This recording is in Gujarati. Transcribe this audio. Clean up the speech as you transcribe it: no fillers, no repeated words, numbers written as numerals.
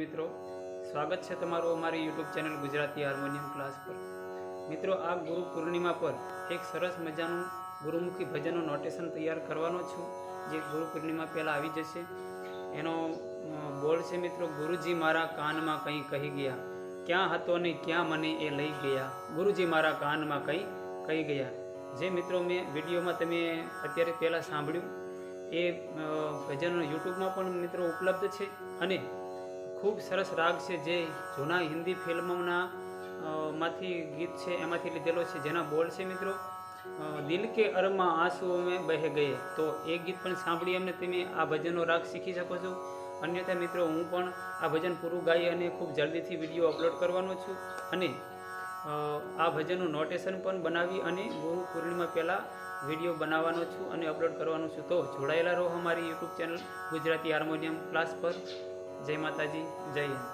મિત્રો, સ્વાગત છે તમારું અમારી YouTube channel Gujarati harmonium class પર। મિત્રો, આ ગુરુ પૂર્ણિમા પર એક સરસ મજાનું ગુરુમુખી ભજનનું નોટેશન તૈયાર કરવાનો છું, જે ગુરુ પૂર્ણિમા પહેલાં આવી જશે। એનો બોલ છે મિત્રો, ગુરુજી મારા કાનમાં કંઈ કહી ગયા, ક્યાં હતો ને ક્યાં મને એ લઈ ગયા, ગુરુજી મારા કાનમાં કંઈ કહી ગયા। જે મિત્રો મેં વિડીયોમાં તમે અત્યારે પહેલાં સાંભળ્યું એ ભજન યુટ્યુબમાં પણ મિત્રો ઉપલબ્ધ છે અને ખૂબ સરસ રાગ છે, જે જૂના હિન્દી ફિલ્મોના માંથી ગીત છે એમાંથી લીધેલો છે, જેના બોલ છે મિત્રો દિલ કે અરમાં આંસુઓ મેં બહે ગયે। તો એ ગીત પણ સાંભળી અમને તમે આ ભજનનો રાગ શીખી શકો છો। અન્યથા મિત્રો, હું પણ આ ભજન પૂરું ગાઈ અને ખૂબ જલ્દીથી વિડીયો અપલોડ કરવાનો છું અને આ ભજનનું નોટેશન પણ બનાવી અને ગુરુ પૂર્ણિમા પહેલાં વિડીયો બનાવવાનો છું અને અપલોડ કરવાનો છું। તો જોડાયેલા રહો અમારી YouTube channel Gujarati harmonium class પર। જય માતાજી, જય હિન્દ।